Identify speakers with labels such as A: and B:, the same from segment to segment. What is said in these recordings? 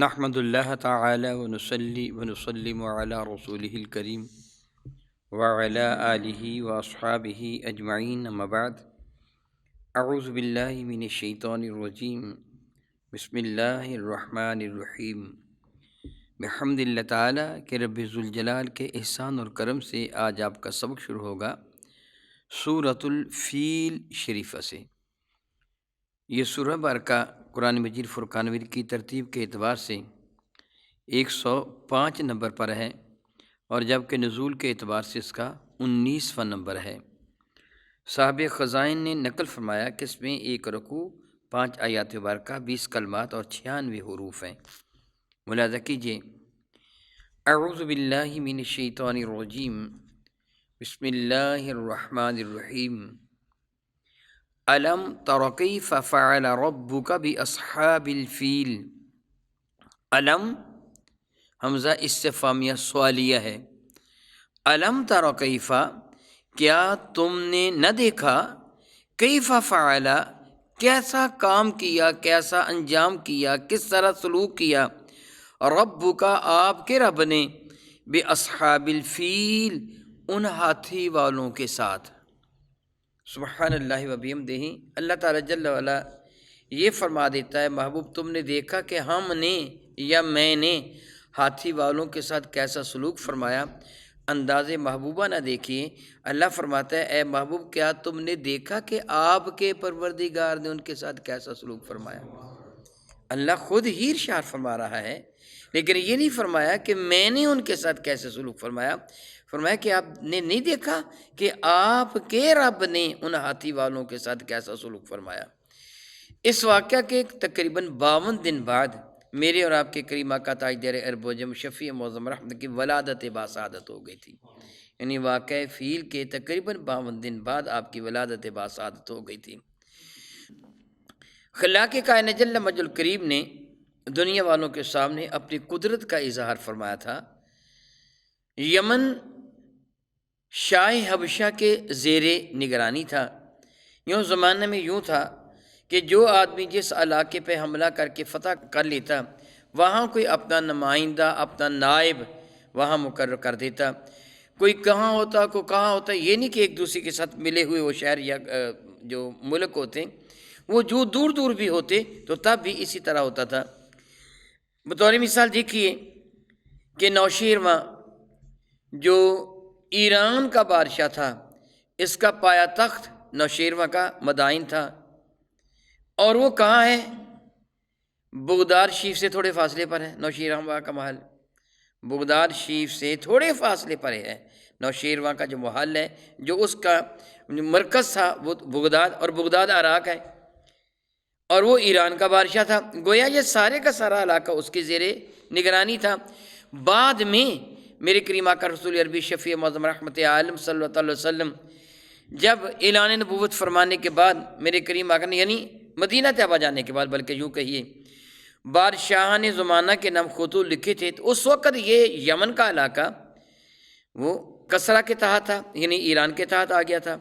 A: نحمد اللہ تعالی ونصلی ونسلم علی رسولہ الکریم وعلی آلہ واصحابہ اجمعین اما بعد اعوذ باللہ من الشیطان الرجیم بسم اللہ الرحمن الرحیم بحمد اللہ تعالیٰ کہ رب ذوالجلال کے احسان اور کرم سے آج آپ کا سبق شروع ہوگا سورۃ الفیل شریفہ سے۔ یہ سورہ بارکہ قرآن مجید فرقان حمید کی ترتیب کے اعتبار سے 105 نمبر پر ہے اور جبکہ نزول کے اعتبار سے اس کا 19واں نمبر ہے۔ صاحب خزائن نے نقل فرمایا کہ اس میں ایک رکوع، 5 آیات مبارکہ، 20 کلمات اور 96 حروف ہیں۔ ملاحظہ کیجیے، اعوذ باللہ من الشیطان الرجیم بسم اللہ الرحمن الرحیم الم تر کیف فعل ربک باصحاب الفیل۔ الم حمزہ استفہامیہ سوالیہ ہے۔ الم تر کیف، کیا تم نے نہ دیکھا، کیف فعل، کیسا کام کیا، کیسا انجام کیا، کس طرح سلوک کیا، ربک، آپ کے رب نے، باصحاب الفیل، ان ہاتھی والوں کے ساتھ۔ سبحان اللہ و بحمدہ، اللہ تعالیٰ جل وعلا یہ فرما دیتا ہے، محبوب تم نے دیکھا کہ ہم نے یا میں نے ہاتھی والوں کے ساتھ کیسا سلوک فرمایا۔ انداز محبوبہ نہ دیکھیے، اللہ فرماتا ہے اے محبوب کیا تم نے دیکھا کہ آپ کے پروردگار نے ان کے ساتھ کیسا سلوک فرمایا۔ اللہ خود ہی ارشاد فرما رہا ہے، لیکن یہ نہیں فرمایا کہ میں نے ان کے ساتھ کیسے سلوک فرمایا، فرمایا کہ آپ نے نہیں دیکھا کہ آپ کے رب نے ان ہاتھی والوں کے ساتھ کیسا سلوک فرمایا۔ اس واقعہ کے تقریباً 52 دن بعد میرے اور آپ کے کریم آقا تاجدار عرب و عجم شفیع معظم رحمت کی ولادت باسعادت ہو گئی تھی، یعنی واقعہ فیل کے تقریباً 52 دن بعد آپ کی ولادت باسعادت ہو گئی تھی۔ خلاق کائنات جل مجد الکریم نے دنیا والوں کے سامنے اپنی قدرت کا اظہار فرمایا تھا۔ یمن شاہ حبشہ کے زیر نگرانی تھا۔ یوں زمانے میں یوں تھا کہ جو آدمی جس علاقے پہ حملہ کر کے فتح کر لیتا، وہاں کوئی اپنا نمائندہ، اپنا نائب وہاں مقرر کر دیتا۔ کوئی کہاں ہوتا، کوئی کہاں ہوتا، یہ نہیں کہ ایک دوسرے کے ساتھ ملے ہوئے وہ شہر یا جو ملک ہوتے ہیں وہ جو دور دور بھی ہوتے تو تب بھی اسی طرح ہوتا تھا۔ بطور مثال دیکھیے کہ نوشیروان جو ایران کا بادشاہ تھا، اس کا پایا تخت نوشیروان کا مدائن تھا، اور وہ کہاں ہے؟ بغداد شریف سے تھوڑے فاصلے پر ہے نوشیروان کا محل۔ بغداد شریف سے تھوڑے فاصلے پر ہے نوشیروان کا جو محل ہے، جو اس کا مرکز تھا وہ بغداد، اور بغداد عراق ہے، اور وہ ایران کا بادشاہ تھا۔ گویا یہ سارے کا سارا علاقہ اس کے زیر نگرانی تھا۔ بعد میں میرے کریم آقا رسول عربی شفیع معظم رحمت عالم صلی اللہ علیہ وسلم جب اعلان نبوت فرمانے کے بعد میرے کریم آقا نے، یعنی مدینہ طیبہ جانے کے بعد، بلکہ یوں کہیے بادشاہ نے زمانہ کے نام خطوط لکھے تھے، تو اس وقت یہ یمن کا علاقہ وہ کسرا کے تحت تھا، یعنی ایران کے تحت آ گیا تھا۔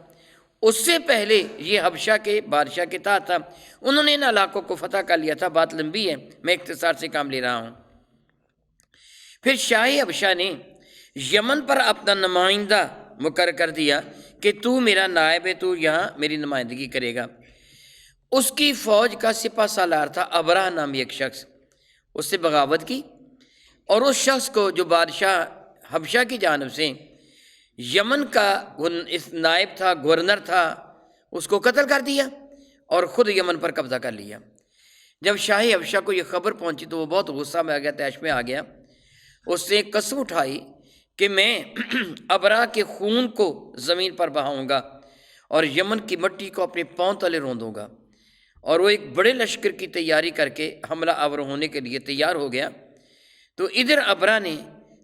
A: اس سے پہلے یہ حبشہ کے بادشاہ کے تحت تھا۔ انہوں نے ان علاقوں کو فتح کر لیا تھا۔ بات لمبی ہے، میں اختصار سے کام لے رہا ہوں۔ پھر شاہ حبشہ نے یمن پر اپنا نمائندہ مقرر کر دیا کہ تو میرا نائب ہے، تو یہاں میری نمائندگی کرے گا۔ اس کی فوج کا سپہ سالار تھا ابرہ نامی ایک شخص، اس سے بغاوت کی، اور اس شخص کو جو بادشاہ حبشہ کی جانب سے یمن کا اس نائب تھا، گورنر تھا، اس کو قتل کر دیا اور خود یمن پر قبضہ کر لیا۔ جب شاہ حبشہ کو یہ خبر پہنچی تو وہ بہت غصہ میں آ گیا، طیش میں آ گیا۔ اس نے قسم اٹھائی کہ میں ابرہ کے خون کو زمین پر بہاؤں گا اور یمن کی مٹی کو اپنے پاؤں تلے روندوں گا، اور وہ ایک بڑے لشکر کی تیاری کر کے حملہ آور ہونے کے لیے تیار ہو گیا۔ تو ادھر ابرہ نے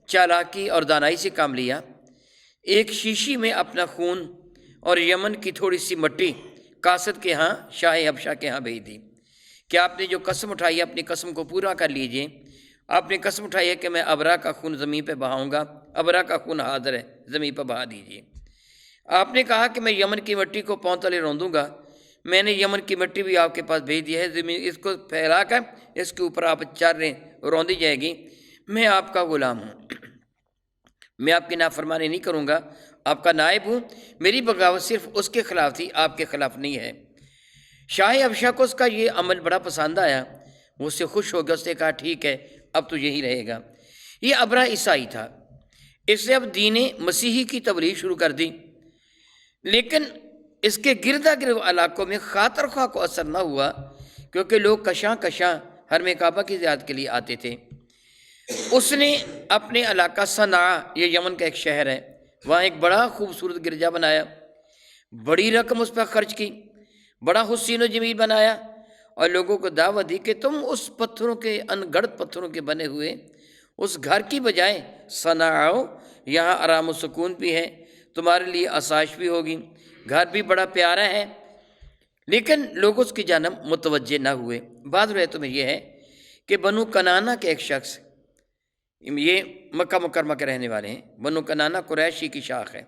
A: چالاکی اور دانائی سے کام لیا، ایک شیشی میں اپنا خون اور یمن کی تھوڑی سی مٹی قاصد کے ہاں، شاہ حبشہ کے ہاں بھیج دی کہ آپ نے جو قسم اٹھائی ہے اپنی قسم کو پورا کر لیجئے۔ آپ نے قسم اٹھائی ہے کہ میں ابرہ کا خون زمین پہ بہاؤں گا، ابرہ کا خون حاضر ہے، زمین پہ بہا دیجئے۔ آپ نے کہا کہ میں یمن کی مٹی کو پاؤں تلے روندوں گا، میں نے یمن کی مٹی بھی آپ کے پاس بھیج دی ہے، زمین اس کو پھیلا کر اس کے اوپر آپ چل رہے ہیں، روندی جائے گی، میں آپ کا غلام ہوں، میں آپ کی نافرمانی نہیں کروں گا، آپ کا نائب ہوں، میری بغاوت صرف اس کے خلاف تھی، آپ کے خلاف نہیں ہے۔ شاہ حبشہ کو اس کا یہ عمل بڑا پسند آیا، وہ اس سے خوش ہو گیا، اس نے کہا ٹھیک ہے اب تو یہی رہے گا۔ یہ ابرہ عیسائی تھا، اس نے اب دین مسیحی کی تبلیغ شروع کر دی، لیکن اس کے گردا گرد علاقوں میں خاطر خواہ کو اثر نہ ہوا، کیونکہ لوگ کشاں کشاں حرم کعبہ کی زیارت کے لیے آتے تھے۔ اس نے اپنے علاقہ صنعاء، یہ یمن کا ایک شہر ہے، وہاں ایک بڑا خوبصورت گرجا بنایا، بڑی رقم اس پر خرچ کی، بڑا حسین و جمیل بنایا، اور لوگوں کو دعوت دی کہ تم اس پتھروں کے، ان گڑت پتھروں کے بنے ہوئے اس گھر کی بجائے صنعاء آؤ، یہاں آرام و سکون بھی ہے، تمہارے لیے آسائش بھی ہوگی، گھر بھی بڑا پیارا ہے۔ لیکن لوگ اس کی جانب متوجہ نہ ہوئے۔ بعض روایتوں میں یہ ہے کہ بنو کنانہ کے ایک شخص، یہ مکہ مکرمہ کے رہنے والے ہیں، بنو کنانہ قریشی کی شاخ ہے،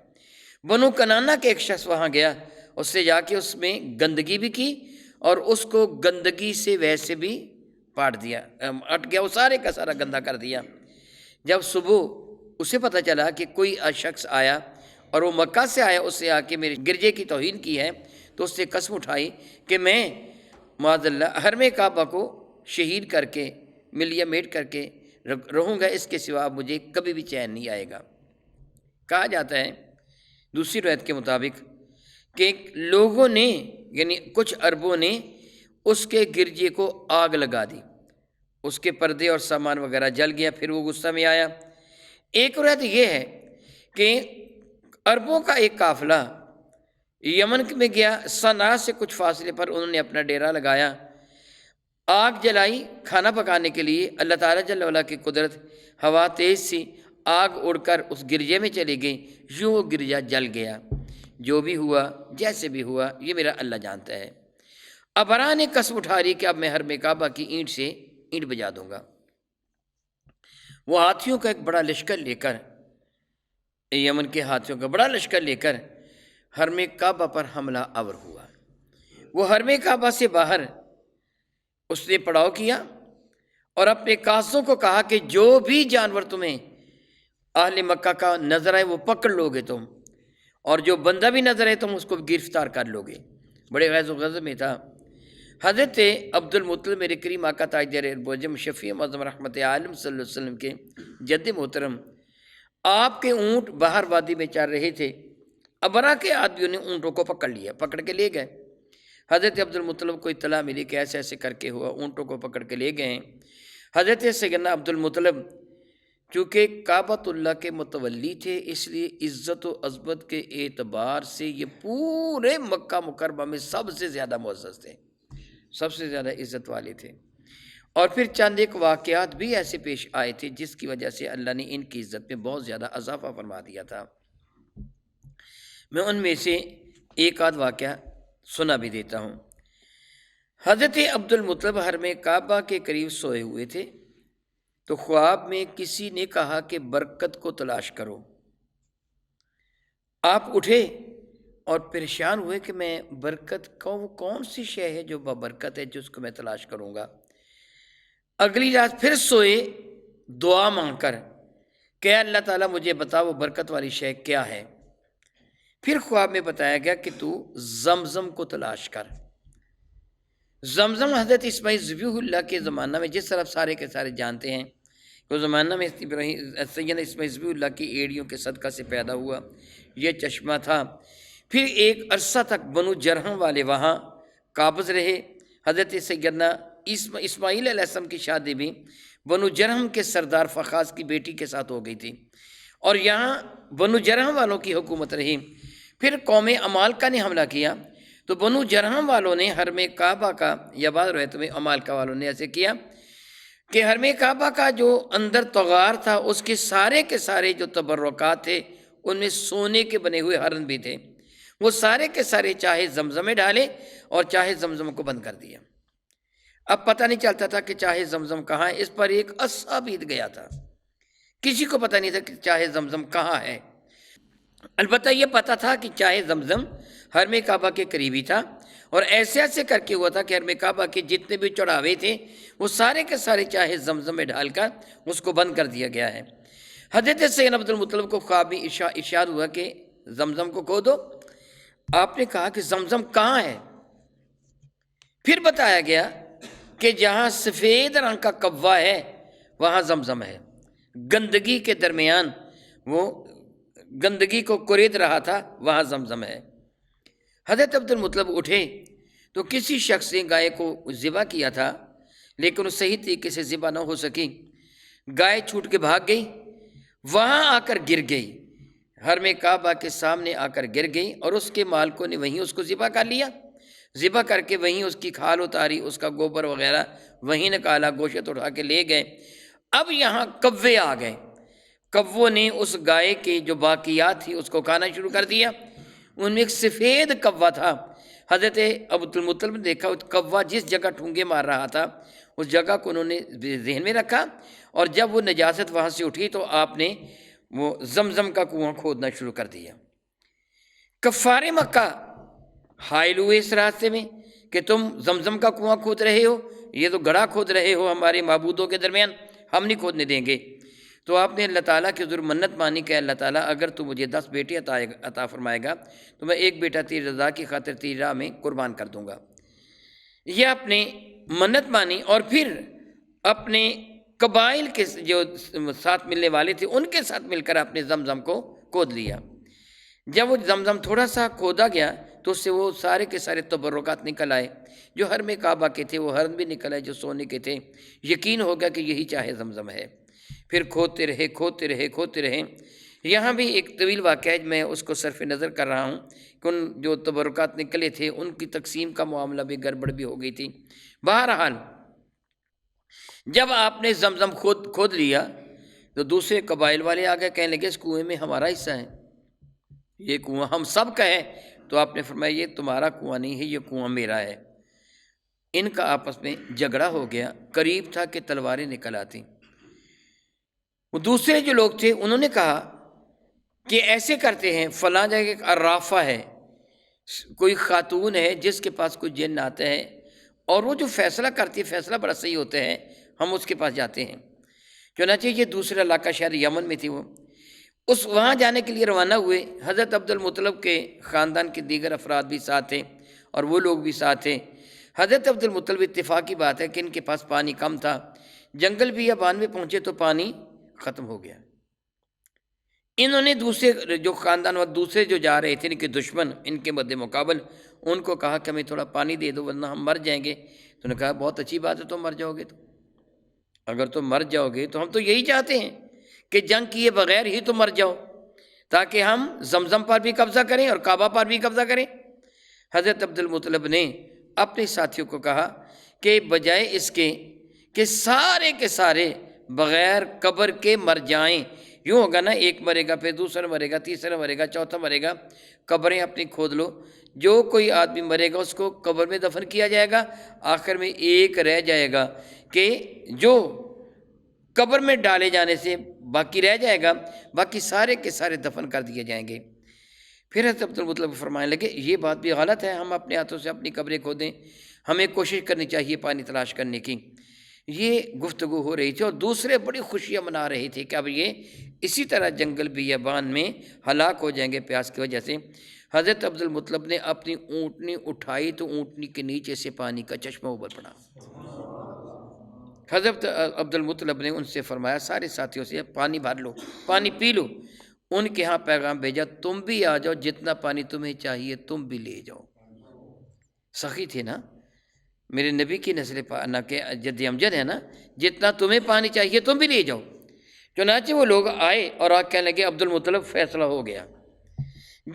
A: بنو کنانہ کے ایک شخص وہاں گیا، اس سے جا کے اس میں گندگی بھی کی اور اس کو گندگی سے ویسے بھی پاٹ دیا، اٹ گیا، وہ سارے کا سارا گندہ کر دیا۔ جب صبح اسے پتہ چلا کہ کوئی شخص آیا اور وہ مکہ سے آیا، اس سے آ کے میرے گرجے کی توہین کی ہے، تو اس نے قسم اٹھائی کہ میں معاذ اللہ حرم کعبہ کو شہید کر کے، ملیا میٹ کر کے رہوں گا، اس کے سوا مجھے کبھی بھی چین نہیں آئے گا۔ کہا جاتا ہے دوسری روایت کے مطابق کہ لوگوں نے، یعنی کچھ عربوں نے اس کے گرجے کو آگ لگا دی، اس کے پردے اور سامان وغیرہ جل گیا، پھر وہ غصہ میں آیا۔ ایک روایت یہ ہے کہ عربوں کا ایک قافلہ یمن میں گیا، صنعاء سے کچھ فاصلے پر انہوں نے اپنا ڈیرا لگایا، آگ جلائی کھانا پکانے کے لیے، اللہ تعالیٰ جل وعلا کی قدرت، ہوا تیز سی، آگ اڑ کر اس گرجے میں چلی گئی، یوں وہ گرجا جل گیا۔ جو بھی ہوا، جیسے بھی ہوا، یہ میرا اللہ جانتا ہے۔ ابرہ نے قسم اٹھا لی کہ اب میں حرم کعبہ کی اینٹ سے اینٹ بجا دوں گا۔ وہ ہاتھیوں کا ایک بڑا لشکر لے کر، یمن کے ہاتھیوں کا بڑا لشکر لے کر حرم کعبہ پر حملہ آور ہوا۔ وہ حرم کعبہ سے باہر اس نے پڑاؤ کیا اور اپنے قاصدوں کو کہا کہ جو بھی جانور تمہیں اہل مکہ کا نظر آئے وہ پکڑ لو گے تم، اور جو بندہ بھی نظر آئے تم اس کو گرفتار کر لو گے۔ بڑے غیظ و غضب میں تھا۔ حضرت عبد المطلب میرے کریم آقا تاجدار بوجم شفیع معظم رحمت عالم صلی اللہ علیہ وسلم کے جد محترم، آپ کے اونٹ باہر وادی میں چر رہے تھے، ابرہ کے آدمیوں نے اونٹوں کو پکڑ لیا، پکڑ کے لے گئے۔ حضرت عبد المطلب کو اطلاع ملی کہ ایسے ایسے کر کے ہوا، اونٹوں کو پکڑ کے لے گئے ہیں۔ حضرت سیدنا عبد المطلب چونکہ کعبۃ اللہ کے متولی تھے، اس لیے عزت و عظمت کے اعتبار سے یہ پورے مکہ مکرمہ میں سب سے زیادہ معزز تھے، سب سے زیادہ عزت والے تھے۔ اور پھر چند ایک واقعات بھی ایسے پیش آئے تھے جس کی وجہ سے اللہ نے ان کی عزت میں بہت زیادہ اضافہ فرما دیا تھا۔ میں ان میں سے ایک آدھ واقعہ سنا بھی دیتا ہوں۔ حضرت عبد المطلب حرم کعبہ کے قریب سوئے ہوئے تھے تو خواب میں کسی نے کہا کہ برکت کو تلاش کرو۔ آپ اٹھے اور پریشان ہوئے کہ میں برکت کون سی شے ہے جو برکت ہے جس کو میں تلاش کروں گا۔ اگلی رات پھر سوئے دعا مانگ کر کہ اللہ تعالیٰ مجھے بتا وہ برکت والی شے کیا ہے۔ پھر خواب میں بتایا گیا کہ تو زمزم کو تلاش کر۔ زمزم حضرت اسماعیل ذبیح اللہ کے زمانہ میں، جس طرح سارے کے سارے جانتے ہیں کہ زمانہ میں سیدنا اسماعیل ذبیح اللہ کی ایڑیوں کے صدقہ سے پیدا ہوا یہ چشمہ تھا۔ پھر ایک عرصہ تک بنو جرہم والے وہاں قابض رہے۔ حضرت سیدنا اسماعیل علیہ السلام کی شادی بھی بنو جرہم کے سردار فخاذ کی بیٹی کے ساتھ ہو گئی تھی، اور یہاں بنو جرہم والوں کی حکومت رہی۔ پھر قوم عمالقہ نے حملہ کیا تو بنو جرہم والوں نے حرم کعبہ کا، یا بعض روایتوں میں عمالقہ والوں نے ایسے کیا کہ حرم کعبہ کا جو اندر طغار تھا اس کے سارے جو تبرکات تھے ان میں سونے کے بنے ہوئے ہرن بھی تھے، وہ سارے کے سارے چاہے زمزم میں ڈالے اور چاہے زمزم کو بند کر دیا۔ اب پتہ نہیں چلتا تھا کہ چاہے زمزم کہاں ہے، اس پر ایک عرصہ بیت گیا تھا، کسی کو پتہ نہیں تھا کہ چاہے زمزم کہاں ہے۔ البتہ یہ پتہ تھا کہ چاہے زمزم حرم کعبہ کے قریبی تھا، اور ایسے ایسے کر کے ہوا تھا کہ حرم کعبہ کے جتنے بھی چڑھاوے تھے وہ سارے کے سارے چاہے زمزم میں ڈال کر اس کو بند کر دیا گیا ہے۔ حضرت سیدنا عبد المطلب کو خواب میں ارشاد ہوا کہ زمزم کو کھودو۔ آپ نے کہا کہ زمزم کہاں ہے؟ پھر بتایا گیا کہ جہاں سفید رنگ کا کوا ہے وہاں زمزم ہے، گندگی کے درمیان وہ گندگی کو کرید رہا تھا، وہاں زمزم ہے۔ حضرت عبد المطلب اٹھے تو کسی شخص نے گائے کو ذبح کیا تھا، لیکن وہ صحیح طریقے سے ذبح نہ ہو سکی، گائے چھوٹ کے بھاگ گئی، وہاں آ کر گر گئی، حرم کعبہ کے سامنے آ کر گر گئی، اور اس کے مالکوں نے وہیں اس کو ذبح کر لیا، ذبح کر کے وہیں اس کی کھال اتاری، اس کا گوبر وغیرہ وہیں نکالا، گوشت اٹھا کے لے گئے۔ اب یہاں کوے آ گئے، کووں نے اس گائے کے جو باقیات تھی اس کو کھانا شروع کر دیا۔ ان میں ایک سفید کوا تھا۔ حضرت عبد المطلب نے دیکھا کوا جس جگہ ٹھونگے مار رہا تھا اس جگہ کو انہوں نے ذہن میں رکھا، اور جب وہ نجاست وہاں سے اٹھی تو آپ نے وہ زمزم کا کنواں کھودنا شروع کر دیا۔ کفار مکہ حائل ہوئے اس راستے میں کہ تم زمزم کا کنواں کھود رہے ہو، یہ تو گڑھا کھود رہے ہو ہمارے معبودوں کے درمیان، ہم نہیں کھودنے دیں گے۔ تو آپ نے اللہ تعالیٰ کی حضور منت مانی کہ اللہ تعالیٰ اگر تو مجھے 10 بیٹے عطا فرمائے گا تو میں ایک بیٹا تیری رضا کی خاطر تیری راہ میں قربان کر دوں گا۔ یہ آپ نے منت مانی، اور پھر اپنے قبائل کے جو ساتھ ملنے والے تھے ان کے ساتھ مل کر آپ نے زمزم کو کھود لیا۔ جب وہ زمزم تھوڑا سا کھودا گیا تو اس سے وہ سارے کے سارے تبرکات نکل آئے، جو حرم کعبہ کے تھے وہ حرم بھی نکل آئے جو سونے کے تھے، یقین ہو گیا کہ یہی چاہے زمزم ہے۔ پھر کھودتے رہے کھودتے رہے کھودتے رہے۔ یہاں بھی ایک طویل واقعہ ہے، میں اس کو صرف نظر کر رہا ہوں کہ ان جو تبرکات نکلے تھے ان کی تقسیم کا معاملہ بھی گڑبڑ بھی ہو گئی تھی۔ بہرحال جب آپ نے زمزم کھود لیا تو دوسرے قبائل والے آ گئے، کہنے لگے اس کنویں میں ہمارا حصہ ہے، یہ کنواں ہم سب کا ہے۔ تو آپ نے فرمایا یہ تمہارا کنواں نہیں ہے، یہ کنواں میرا ہے۔ ان کا آپس میں جھگڑا ہو گیا، قریب تھا کہ تلواریں نکل آتی۔ وہ دوسرے جو لوگ تھے انہوں نے کہا کہ ایسے کرتے ہیں، فلاں جگہ ایک عرافہ ہے، کوئی خاتون ہے جس کے پاس کوئی جن آتا ہے اور وہ جو فیصلہ کرتی ہے فیصلہ بڑا صحیح ہوتا ہے، ہم اس کے پاس جاتے ہیں۔ چنانچہ یہ دوسرا علاقہ شاید یمن میں تھی، وہ وہاں جانے کے لیے روانہ ہوئے۔ حضرت عبد المطلب کے خاندان کے دیگر افراد بھی ساتھ تھے اور وہ لوگ بھی ساتھ تھے۔ حضرت عبد المطلب اتفاق کی بات ہے کہ ان کے پاس پانی کم تھا، جنگل بیابان میں پہنچے تو پانی ختم ہو گیا۔ انہوں نے دوسرے جو خاندان اور دوسرے جو جا رہے تھے ان کے دشمن، ان کے مد مقابل ان کو کہا کہ ہمیں تھوڑا پانی دے دو ورنہ ہم مر جائیں گے۔ تو انہوں نے کہا بہت اچھی بات ہے تم مر جاؤ گے، تو اگر تم مر جاؤ گے تو ہم تو یہی چاہتے ہیں کہ جنگ کیے بغیر ہی تو مر جاؤ تاکہ ہم زمزم پر بھی قبضہ کریں اور کعبہ پر بھی قبضہ کریں۔ حضرت عبد المطلب نے اپنے ساتھیوں کو کہا کہ بجائے اس کے سارے بغیر قبر کے مر جائیں، یوں ہوگا نا، ایک مرے گا پھر دوسرا مرے گا، تیسرا مرے گا، چوتھا مرے گا، قبریں اپنی کھود لو، جو کوئی آدمی مرے گا اس کو قبر میں دفن کیا جائے گا، آخر میں ایک رہ جائے گا کہ جو قبر میں ڈالے جانے سے باقی رہ جائے گا، باقی سارے کے سارے دفن کر دیے جائیں گے۔ پھر حضرت عبد المطلب فرمانے لگے یہ بات بھی غلط ہے، ہم اپنے ہاتھوں سے اپنی قبریں کھودیں، ہمیں کوشش کرنی چاہیے پانی تلاش کرنے کی۔ یہ گفتگو ہو رہی تھی اور دوسرے بڑی خوشیاں منا رہے تھے کہ اب یہ اسی طرح جنگل بیابان میں ہلاک ہو جائیں گے پیاس کی وجہ سے۔ حضرت عبد المطلب نے اپنی اونٹنی اٹھائی تو اونٹنی کے نیچے سے پانی کا چشمہ ابل پڑا۔ حضرت عبد المطلب نے ان سے فرمایا سارے ساتھیوں سے پانی بھر لو، پانی پی لو۔ ان کے ہاں پیغام بھیجا تم بھی آ جاؤ، جتنا پانی تمہیں چاہیے تم بھی لے جاؤ۔ سخی تھے نا میرے نبی کی نسل نہ کہ جد امجد ہے نا، جتنا تمہیں پانی چاہیے تم بھی لے جاؤ۔ چنانچہ وہ لوگ آئے اور آ کہنے لگے عبد المطلب فیصلہ ہو گیا،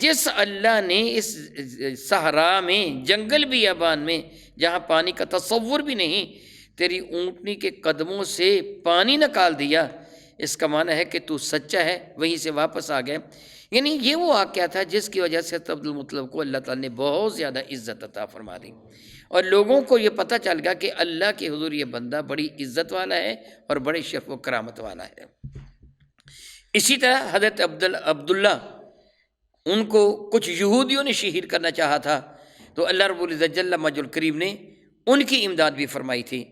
A: جس اللہ نے اس صحرا میں جنگل بیابان میں جہاں پانی کا تصور بھی نہیں تیری اونٹنی کے قدموں سے پانی نکال دیا، اس کا معنی ہے کہ تو سچا ہے۔ وہیں سے واپس آ گئے۔ یعنی یہ وہ واقعہ تھا جس کی وجہ سے عبد المطلب کو اللہ تعالیٰ نے بہت زیادہ عزت عطا فرما دی، اور لوگوں کو یہ پتہ چل گیا کہ اللہ کے حضور یہ بندہ بڑی عزت والا ہے اور بڑے شرف و کرامت والا ہے۔ اسی طرح حضرت عبداللہ ان کو کچھ یہودیوں نے شہید کرنا چاہا تھا، تو اللہ رب العزت جل مجد الکریم نے ان کی امداد بھی فرمائی تھی۔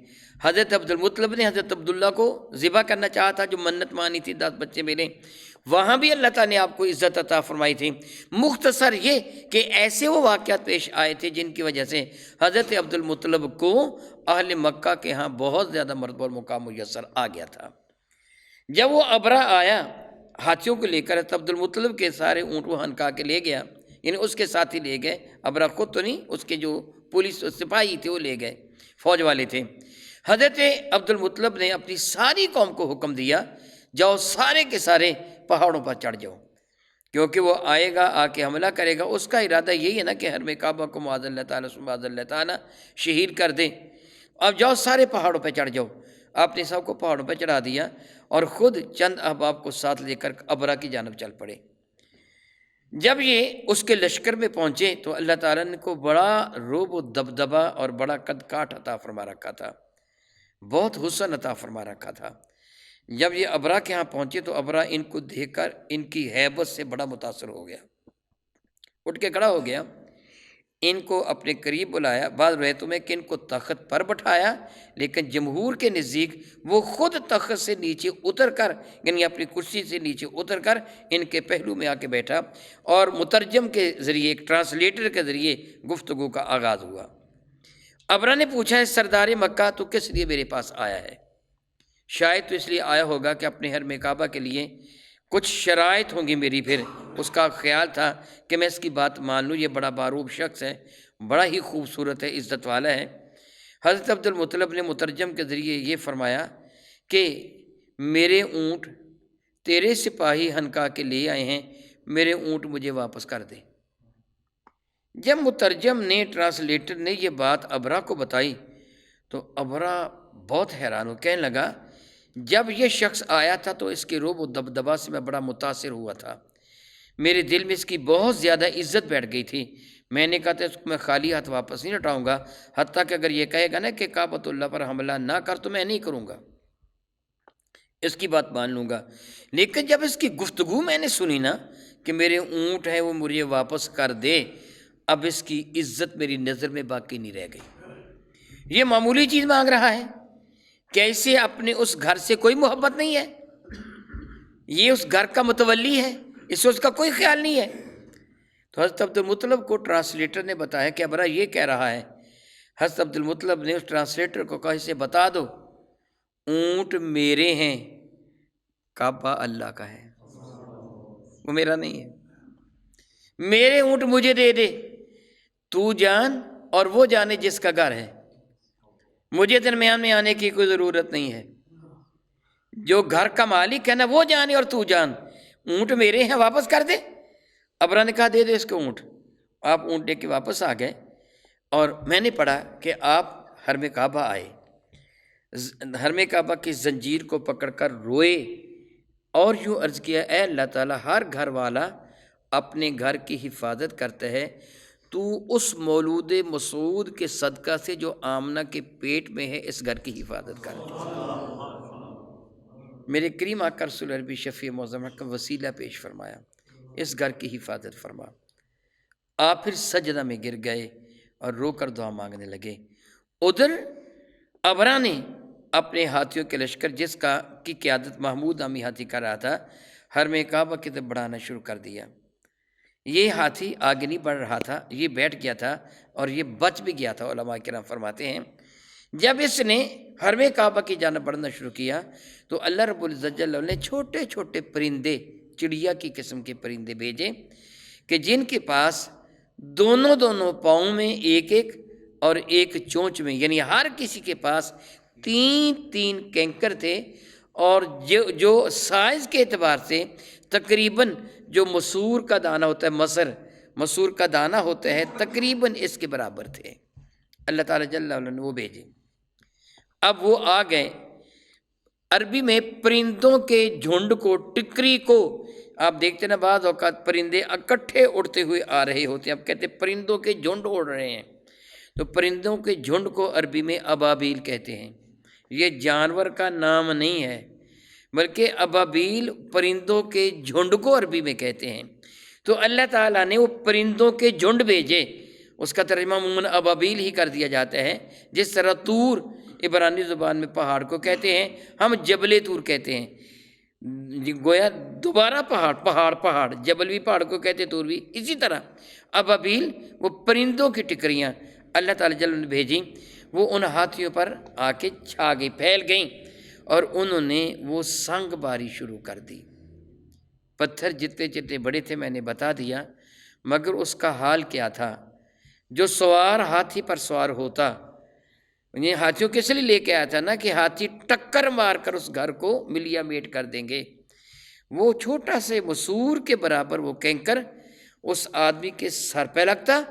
A: حضرت عبد المطلب نے حضرت عبداللہ کو ذبح کرنا چاہا تھا، جو منت مانی تھی 10 بچے ملے، وہاں بھی اللہ تعالیٰ نے آپ کو عزت عطا فرمائی تھی۔ مختصر یہ کہ ایسے وہ واقعات پیش آئے تھے جن کی وجہ سے حضرت عبد المطلب کو اہل مکہ کے ہاں بہت زیادہ مرتبہ اور مقام میسر آ گیا تھا۔ جب وہ ابرا آیا ہاتھیوں کو لے کر، حضرت عبد المطلب کے سارے اونٹ وہ ہنکا کے لے گیا، یعنی اس کے ساتھ ہی لے گئے، ابرا خود تو نہیں، اس کے جو پولیس سپاہی تھے وہ لے گئے، فوج والے تھے۔ حضرت عبد المطلب نے اپنی ساری قوم کو حکم دیا، جاؤ سارے کے سارے پہاڑوں پر چڑھ جاؤ، کیونکہ وہ آئے گا، آ کے حملہ کرے گا۔ اس کا ارادہ یہی ہے نا کہ حرم کعبہ کو معاذ اللہ تعالیٰ معاذ اللہ تعالیٰ شہید کر دے۔ اب جاؤ سارے پہاڑوں پہ چڑھ جاؤ۔ آپ نے سب کو پہاڑوں پہ چڑھا دیا اور خود چند احباب کو ساتھ لے کر ابرا کی جانب چل پڑے۔ جب یہ اس کے لشکر میں پہنچے تو اللہ تعالیٰ نے کو بڑا رعب و دبدبا اور بڑا قد کاٹ عطا فرما رکھا تھا، بہت حسن عطا فرما رکھا تھا۔ جب یہ ابرا کے ہاں پہنچے تو ابرا ان کو دیکھ کر ان کی ہیبت سے بڑا متاثر ہو گیا، اٹھ کے کھڑا ہو گیا، ان کو اپنے قریب بلایا۔ بعض روایتوں میں کہ ان کو تخت پر بٹھایا، لیکن جمہور کے نزدیک وہ خود تخت سے نیچے اتر کر، یعنی اپنی کرسی سے نیچے اتر کر ان کے پہلو میں آ کے بیٹھا، اور مترجم کے ذریعے، ایک ٹرانسلیٹر کے ذریعے گفتگو کا آغاز ہوا۔ ابرا نے پوچھا، ہے سردار مکہ تو کس لیے میرے پاس آیا ہے؟ شاید تو اس لیے آیا ہوگا کہ اپنے حرم کعبہ کے لیے کچھ شرائط ہوں گی میری، پھر اس کا خیال تھا کہ میں اس کی بات مان لوں، یہ بڑا باروب شخص ہے، بڑا ہی خوبصورت ہے، عزت والا ہے۔ حضرت عبد المطلب نے مترجم کے ذریعے یہ فرمایا کہ میرے اونٹ تیرے سپاہی ہنکا کے لے آئے ہیں، میرے اونٹ مجھے واپس کر دے۔ جب مترجم نے، ٹرانسلیٹر نے یہ بات ابرا کو بتائی تو ابرا بہت حیران ہو، کہنے لگا جب یہ شخص آیا تھا تو اس کے رعب و دبدبا سے میں بڑا متاثر ہوا تھا، میرے دل میں اس کی بہت زیادہ عزت بیٹھ گئی تھی۔ میں نے کہا تھا اس کو میں خالی ہاتھ واپس نہیں لوٹاؤں گا، حتیٰ کہ اگر یہ کہے گا نا کہ کعبۃ اللہ پر حملہ نہ کر تو میں نہیں کروں گا، اس کی بات مان لوں گا۔ لیکن جب اس کی گفتگو میں نے سنی نا کہ میرے اونٹ ہیں وہ مجھے واپس کر دے، اب اس کی عزت میری نظر میں باقی نہیں رہ گئی۔ یہ معمولی چیز مانگ رہا ہے، کیسے اپنے اس گھر سے کوئی محبت نہیں ہے، یہ اس گھر کا متولی ہے، اس سے اس کا کوئی خیال نہیں ہے۔ تو حضرت عبد المطلب کو ٹرانسلیٹر نے بتایا کہ ابرا یہ کہہ رہا ہے۔ حضرت عبد المطلب نے اس ٹرانسلیٹر کو کہا اسے بتا دو اونٹ میرے ہیں، کعبہ اللہ کا ہے، وہ میرا نہیں ہے، میرے اونٹ مجھے دے دے، تو جان اور وہ جانے جس کا گھر ہے، مجھے درمیان میں آنے کی کوئی ضرورت نہیں ہے، جو گھر کا مالک ہے نا وہ جانے اور تو جان، اونٹ میرے ہیں واپس کر دے۔ ابرا نے کہا دے دے اس کو اونٹ۔ آپ اونٹ لے کے واپس آ گئے اور میں نے پڑھا کہ آپ حرم کعبہ آئے، حرم کعبہ کی زنجیر کو پکڑ کر روئے اور یوں عرض کیا، اے اللہ تعالیٰ ہر گھر والا اپنے گھر کی حفاظت کرتا ہے، تو اس مولود مسعود کے صدقہ سے جو آمنہ کے پیٹ میں ہے اس گھر کی حفاظت کر۔ میرے کریم آقا رسول عربی شفیع معظم کا وسیلہ پیش فرمایا، اس گھر کی حفاظت فرما۔ آپ پھر سجدہ میں گر گئے اور رو کر دعا مانگنے لگے۔ ادھر ابرا نے اپنے ہاتھیوں کے لشکر جس کا کی قیادت محمود نامی ہاتھی کر رہا تھا، حرم کعبہ کی طرف بڑھانا شروع کر دیا۔ یہ ہاتھی آگے نہیں بڑھ رہا تھا، یہ بیٹھ گیا تھا اور یہ بچ بھی گیا تھا۔ علماء کرام فرماتے ہیں جب اس نے حرم کعبہ کی جانب بڑھنا شروع کیا تو اللہ رب العزت جل نے چھوٹے چھوٹے پرندے، چڑیا کی قسم کے پرندے بھیجے کہ جن کے پاس دونوں پاؤں میں ایک ایک اور ایک چونچ میں، یعنی ہر کسی کے پاس 3 کینکر تھے، اور جو سائز کے اعتبار سے تقریباً جو مسور کا دانہ ہوتا ہے، مسور کا دانہ ہوتا ہے، تقریباً اس کے برابر تھے۔ اللہ تعالیٰ جل وعلا نے وہ بھیجے۔ اب وہ آ گئے۔ عربی میں پرندوں کے جھنڈ کو، ٹکری کو، آپ دیکھتے نا بعض اوقات پرندے اکٹھے اڑتے ہوئے آ رہے ہوتے ہیں، اب کہتے ہیں پرندوں کے جھنڈ اڑ رہے ہیں، تو پرندوں کے جھنڈ کو عربی میں ابابیل کہتے ہیں۔ یہ جانور کا نام نہیں ہے، بلکہ ابابیل پرندوں کے جھنڈ کو عربی میں کہتے ہیں۔ تو اللہ تعالیٰ نے وہ پرندوں کے جھنڈ بھیجے، اس کا ترجمہ عموماً ابابیل ہی کر دیا جاتا ہے، جس طرح طور عبرانی زبان میں پہاڑ کو کہتے ہیں، ہم جبل طور کہتے ہیں، گویا دوبارہ پہاڑ، جبل بھی پہاڑ کو کہتے، طور بھی اسی طرح۔ ابابیل وہ پرندوں کی ٹکریاں اللہ تعالیٰ جل نے بھیجیں، وہ ان ہاتھیوں پر آ کے چھا گئی، پھیل گئیں، اور انہوں نے وہ سنگ باری شروع کر دی۔ پتھر جتنے جتنے بڑے تھے میں نے بتا دیا، مگر اس کا حال کیا تھا؟ جو سوار ہاتھی پر سوار ہوتا، یہ ہاتھیوں کس لیے لے کے آیا تھا نا کہ ہاتھی ٹکر مار کر اس گھر کو ملیا میٹ کر دیں گے، وہ چھوٹا سے مسور کے برابر وہ کینکر اس آدمی کے سر پہ لگتا،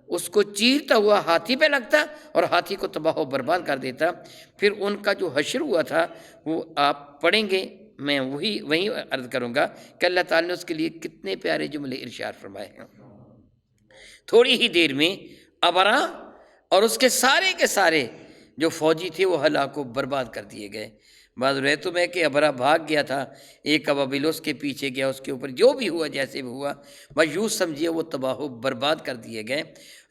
A: اس کو چیرتا ہوا ہاتھی پہ لگتا اور ہاتھی کو تباہ و برباد کر دیتا۔ پھر ان کا جو حشر ہوا تھا وہ آپ پڑھیں گے، میں وہی عرض کروں گا کہ اللہ تعالیٰ نے اس کے لیے کتنے پیارے جملے ارشاد فرمائے ہیں۔ تھوڑی ہی دیر میں ابرا اور اس کے سارے جو فوجی تھے وہ ہلاک و برباد کر دیے گئے۔ بعض روایتوں میں کہ ابرا بھاگ گیا تھا، ایک ابابیل اس کے پیچھے گیا، اس کے اوپر جو بھی ہوا جیسے بھی ہوا، بس یوں سمجھیے وہ تباہ و برباد کر دیے گئے۔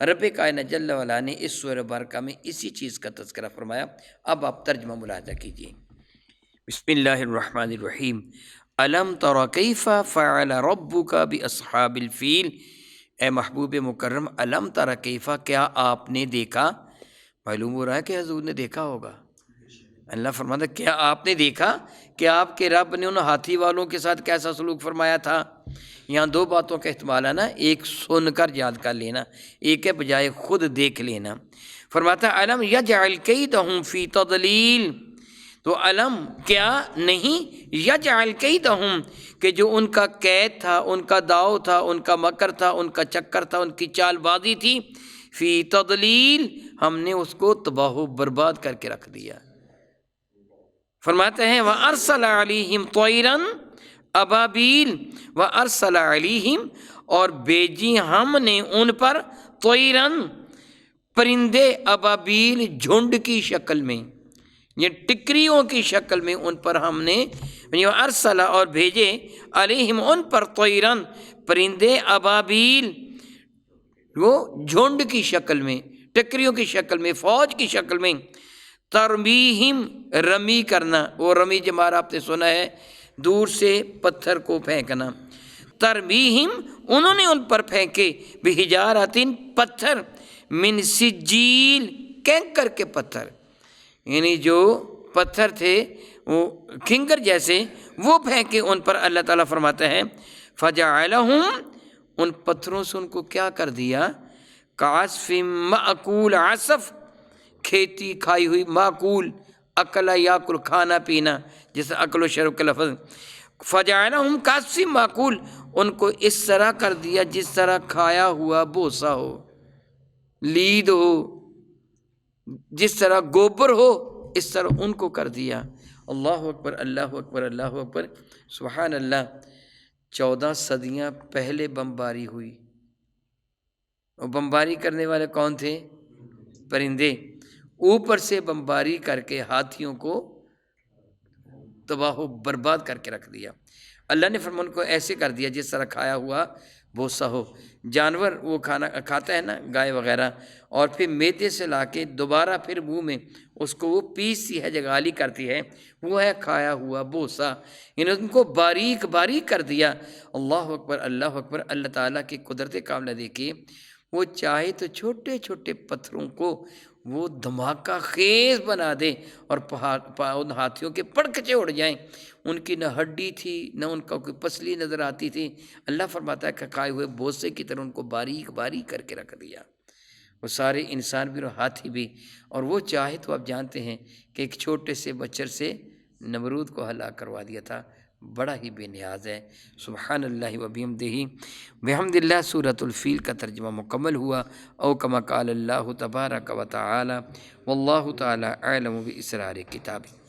A: رب کائنات جل وعلا نے اس سورہ مبارکہ میں اسی چیز کا تذکرہ فرمایا۔ اب آپ ترجمہ ملاحظہ کیجیے۔ بسم اللہ الرحمن الرحیم۔ الم تر کیف فعل ربک باصحاب الفیل، اے محبوب مکرم الم تر کیف، کیا آپ نے دیکھا؟ معلوم ہو رہا ہے کہ حضور نے دیکھا ہوگا۔ اللہ فرماتا ہے کیا آپ نے دیکھا کہ آپ کے رب نے ان ہاتھی والوں کے ساتھ کیسا سلوک فرمایا تھا؟ یہاں دو باتوں کا احتمال ہے نا، ایک سن کر یاد کر لینا، ایک ہے بجائے خود دیکھ لینا۔ فرماتا ہے الم یجعل کیدہم فی تضلیل، تو علم کیا نہیں، یجعل کیدہم، کہ جو ان کا قید تھا، ان کا داؤ تھا، ان کا مکر تھا، ان کا چکر تھا، ان کی چال بازی تھی، فی تضلیل، ہم نے اس کو تباہ و برباد کر کے رکھ دیا۔ فرماتے ہیں وَأَرْسَلَ عَلَيْهِمْ طَيْرًا أَبَابِيلَ، وَأَرْسَلَ عَلَيْهِمْ، اور بھیجی ہم نے ان پر طَيْرًا، پرندے، ابابیل، جھنڈ کی شکل میں، یہ ٹکریوں کی شکل میں ان پر ہم نے، ارسل، اور بھیجے، علیہم، ان پر، طیرن، پرندے، ابابیل، وہ جھنڈ کی شکل میں، ٹکریوں کی شکل میں، فوج کی شکل میں، ترمیہم، رمی کرنا، وہ رمی جمارہ آپ نے سنا ہے، دور سے پتھر کو پھینکنا، ترمیہم، انہوں نے ان پر پھینکے، بحجارۃ، پتھر، من سجیل، کینکر کے پتھر، یعنی جو پتھر تھے وہ کنکر جیسے، وہ پھینکے ان پر۔ اللہ تعالیٰ فرماتا ہے فجعلہم، ان پتھروں سے ان کو کیا کر دیا، کعصف مأکول، عصف، کھیتی کھائی ہوئی، معقول، اکل یاکل، کھانا پینا، جیسے اکل و شرب کا لفظ، فجعلہم کعصف معقول، ان کو اس طرح کر دیا جس طرح کھایا ہوا بوسا ہو، لید ہو، جس طرح گوبر ہو، اس طرح ان کو کر دیا۔ اللہ اکبر، اللہ اکبر، اللہ اکبر، سبحان اللہ۔ 14 صدیاں پہلے بمباری ہوئی، اور بمباری کرنے والے کون تھے؟ پرندے، اوپر سے بمباری کر کے ہاتھیوں کو تباہ و برباد کر کے رکھ دیا۔ اللہ نے فرمان کو ایسے کر دیا جس طرح کھایا ہوا بوسا ہو۔ جانور وہ کھانا کھاتا ہے نا، گائے وغیرہ، اور پھر میدے سے لا کے دوبارہ پھر منہ میں اس کو وہ پیستی ہے، جگالی کرتی ہے، وہ ہے کھایا ہوا بوسا، یعنی ان کو باریک باریک کر دیا۔ اللہ اکبر، اللہ اکبر۔ اللہ تعالیٰ کی قدرت کاملہ دیکھیے، وہ چاہے تو چھوٹے چھوٹے پتھروں کو وہ دھماکہ خیز بنا دے اور ان ہاتھیوں کے پڑکچے اڑ جائیں، ان کی نہ ہڈی تھی نہ ان کا کوئی پسلی نظر آتی تھی۔ اللہ فرماتا ہے کہ کھائے ہوئے بوسے کی طرح ان کو باریک باریک کر کے رکھ دیا، وہ سارے انسان بھی اور ہاتھی بھی۔ اور وہ چاہے تو آپ جانتے ہیں کہ ایک چھوٹے سے بچر سے نمرود کو ہلاک کروا دیا تھا، بڑا ہی بے نیاز ہے۔ سبحان اللہ و بحمدہ۔ بحمد اللہ سورۃ الفیل کا ترجمہ مکمل ہوا، او کما قال اللہ تبارک و تعالی، واللہ تعالی اعلم باسرار کتابہ۔